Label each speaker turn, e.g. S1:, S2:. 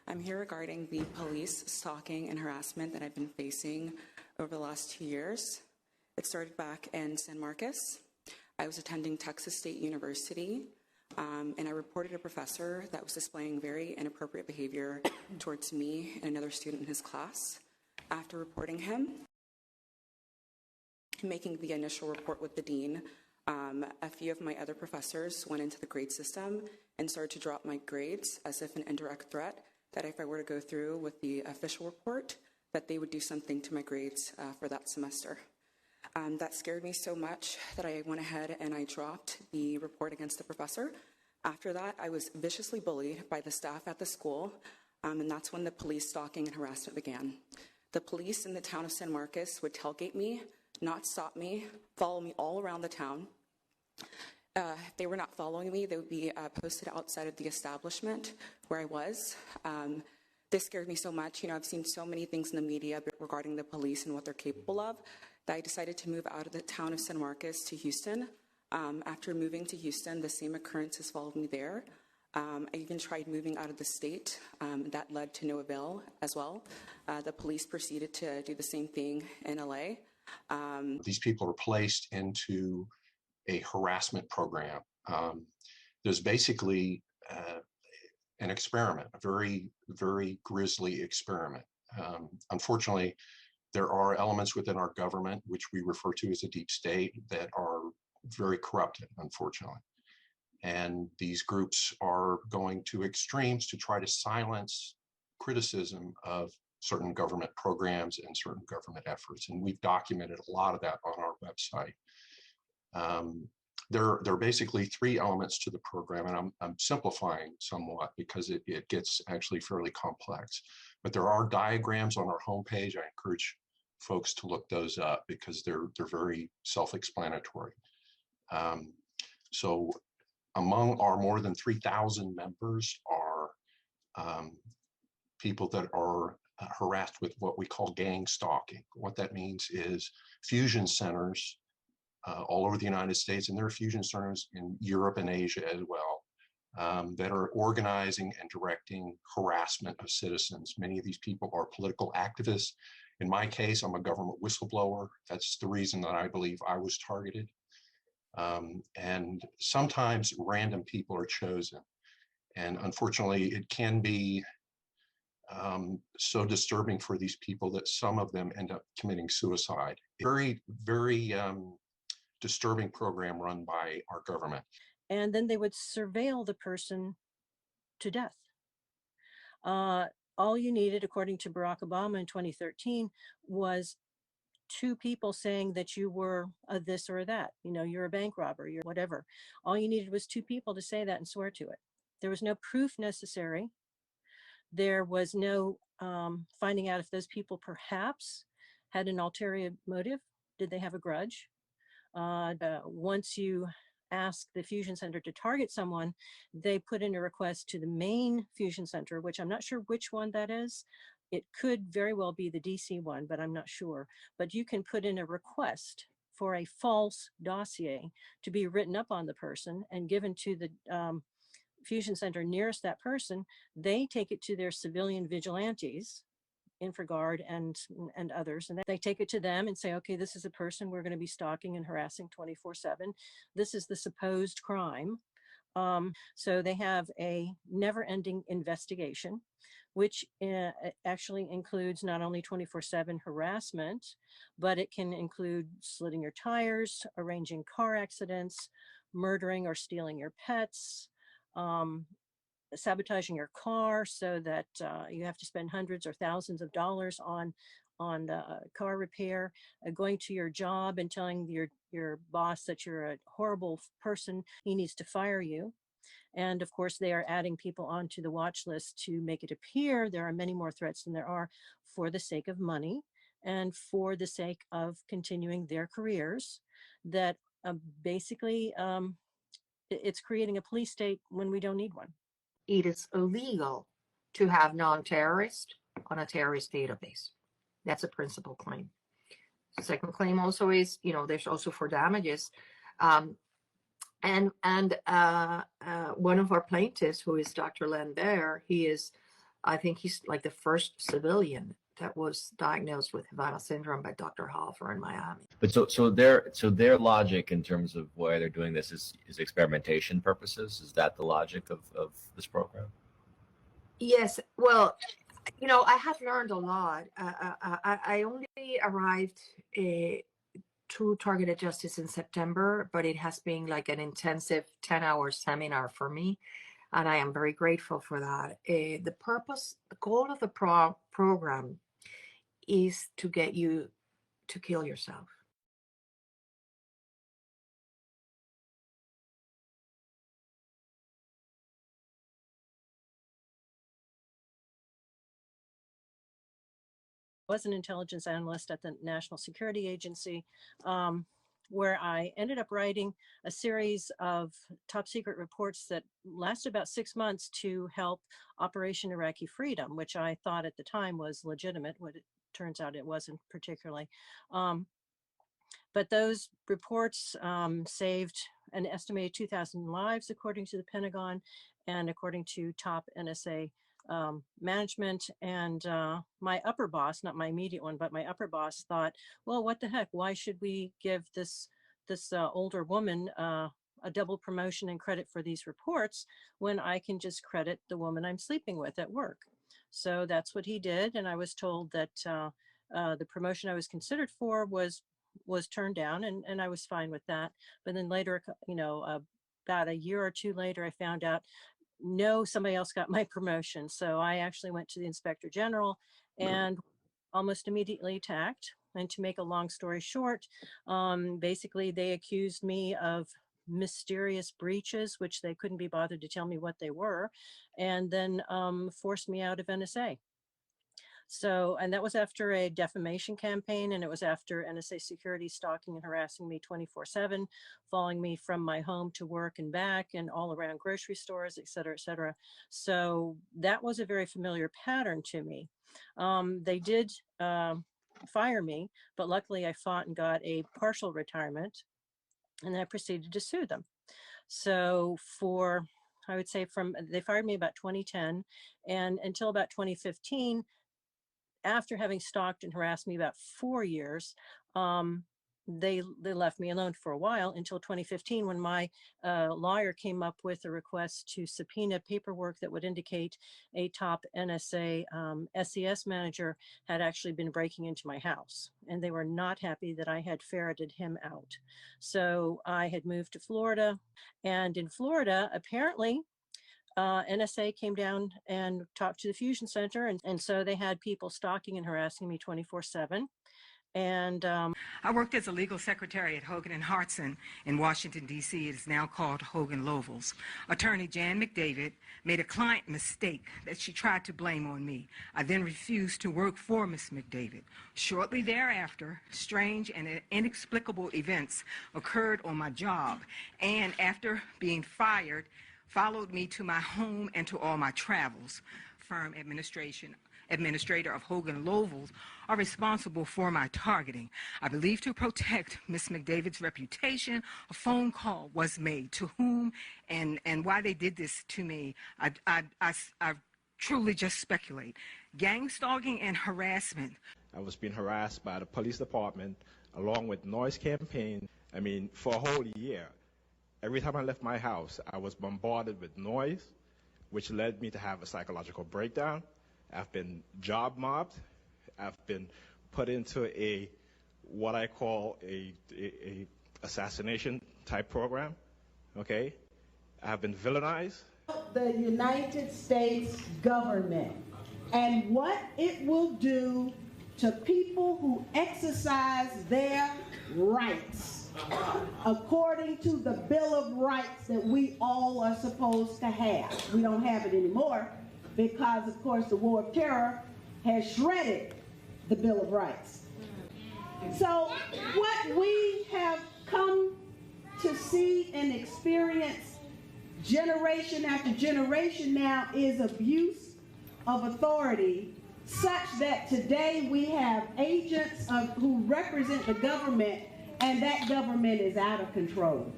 S1: I'm here regarding the police stalking and harassment that I've been facing over the last 2 years. It started back in San Marcos. I was attending Texas State University, and I reported a professor that was displaying very inappropriate behavior towards me and another student in his class. After reporting him, making the initial report with the dean, a few of my other professors went into the grade system and started to drop my grades as if an indirect threat that if I were to go through with the official report, that they would do something to my grades for that semester. That scared me so much that I went ahead and I dropped the report against the professor. After that, I was viciously bullied by the staff at the school, and that's when the police stalking and harassment began. The police in the town of San Marcos would tailgate me, not stop me, follow me all around the town. If they were not following me, they would be posted outside of the establishment where I was. This scared me so much. I've seen so many things in the media regarding the police and what they're capable of that I decided to move out of the town of San Marcos to Houston. After moving to Houston, the same occurrences followed me there. I even tried moving out of the state. That led to no avail as well. The police proceeded to do the same thing in LA.
S2: These people are placed into a harassment program. There's basically an experiment, a very, very grisly experiment. Unfortunately, there are elements within our government, which we refer to as a deep state, that are very corrupted, unfortunately. And these groups are going to extremes to try to silence criticism of certain government programs and certain government efforts. And we've documented a lot of that on our website. There are basically three elements to the program, and I'm simplifying somewhat because it gets actually fairly complex. But there are diagrams on our homepage. I encourage folks to look those up because they're very self-explanatory. So among our more than 3,000 members are people that are harassed with what we call gang stalking. What that means is fusion centers all over the United States, and there are fusion centers in Europe and Asia as well, that are organizing and directing harassment of citizens. Many of these people are political activists. In my case, I'm a government whistleblower. That's the reason that I believe I was targeted. And sometimes random people are chosen. And unfortunately, it can be so disturbing for these people that some of them end up committing suicide. Very, very disturbing program run by our government.
S3: And then they would surveil the person to death. All you needed, according to Barack Obama in 2013, was two people saying that you were a this or that, you're a bank robber, you're whatever. All you needed was two people to say that and swear to it. There was no proof necessary. There was no finding out if those people perhaps had an ulterior motive. Did they have a grudge? Once you ask the fusion center to target someone, they put in a request to the main fusion center, which I'm not sure which one that is. It could very well be the DC one, but I'm not sure. But you can put in a request for a false dossier to be written up on the person and given to the fusion center nearest that person. They take it to their civilian vigilantes, InfraGard and others, and they take it to them and say, okay, this is a person we're going to be stalking and harassing 24/7. This is the supposed crime. So they have a never-ending investigation, which actually includes not only 24/7 harassment, but it can include slitting your tires, arranging car accidents, murdering or stealing your pets, sabotaging your car so that you have to spend hundreds or thousands of dollars on car repair, going to your job and telling your boss that you're a horrible person, he needs to fire you. And of course, they are adding people onto the watch list to make it appear there are many more threats than there are, for the sake of money and for the sake of continuing their careers. That basically, it's creating a police state when we don't need one.
S4: It is illegal to have non-terrorist on a terrorist database. That's a principal claim. The second claim also is, there's also for damages. And one of our plaintiffs, who is Dr. Lambert, he is I think he's like the first civilian that was diagnosed with Havana syndrome by Dr. Hoffer in Miami.
S5: But so their logic in terms of why they're doing this is experimentation purposes. Is that the logic of this program?
S4: Yes. Well, you know, I have learned a lot. I only arrived to targeted justice in September, but it has been like an intensive 10-hour seminar for me. And I am very grateful for that. The goal of the program is to get you to kill yourself.
S3: Was an intelligence analyst at the National Security Agency, where I ended up writing a series of top secret reports that lasted about 6 months to help Operation Iraqi Freedom, which I thought at the time was legitimate. What it turns out it wasn't particularly. But those reports saved an estimated 2,000 lives, according to the Pentagon, and according to top NSA management. And my upper boss, not my immediate one, but my upper boss thought, well, what the heck? Why should we give this older woman a double promotion and credit for these reports when I can just credit the woman I'm sleeping with at work? So that's what he did. And I was told that the promotion I was considered for was turned down, and I was fine with that. But then later, you know, about a year or two later, I found out, no, somebody else got my promotion. So I actually went to the Inspector General and almost immediately attacked. And to make a long story short, basically they accused me of mysterious breaches, which they couldn't be bothered to tell me what they were, and then forced me out of NSA. So, and that was after a defamation campaign, and it was after NSA security stalking and harassing me 24/7, following me from my home to work and back and all around grocery stores, et cetera, et cetera. So that was a very familiar pattern to me. They did fire me, but luckily I fought and got a partial retirement, and then I proceeded to sue them. So I would say they fired me about 2010, and until about 2015, after having stalked and harassed me about 4 years, they left me alone for a while until 2015, when my lawyer came up with a request to subpoena paperwork that would indicate a top NSA SES manager had actually been breaking into my house. And they were not happy that I had ferreted him out. So I had moved to Florida, and in Florida, apparently, NSA came down and talked to the Fusion Center, and so they had people stalking and harassing me 24/7. And
S6: I worked as a legal secretary at Hogan and Hartson in Washington, D.C. It is now called Hogan Lovells. Attorney Jan McDavid made a client mistake that she tried to blame on me. I then refused to work for Ms. McDavid. Shortly thereafter, strange and inexplicable events occurred on my job, and after being fired, followed me to my home and to all my travels. Firm administrator of Hogan Lovells are responsible for my targeting. I believe to protect Ms. McDavid's reputation, a phone call was made. To whom and why they did this to me, I truly just speculate. Gang stalking and harassment.
S7: I was being harassed by the police department along with noise campaign. I mean, for a whole year. Every time I left my house, I was bombarded with noise, which led me to have a psychological breakdown. I've been job mobbed. I've been put into what I call a assassination type program. Okay, I've been villainized.
S8: The United States government and what it will do to people who exercise their rights according to the Bill of Rights that we all are supposed to have. We don't have it anymore because, of course, the War of Terror has shredded the Bill of Rights. So what we have come to see and experience generation after generation now is abuse of authority, such that today we have agents who represent the government, and that government is out of control.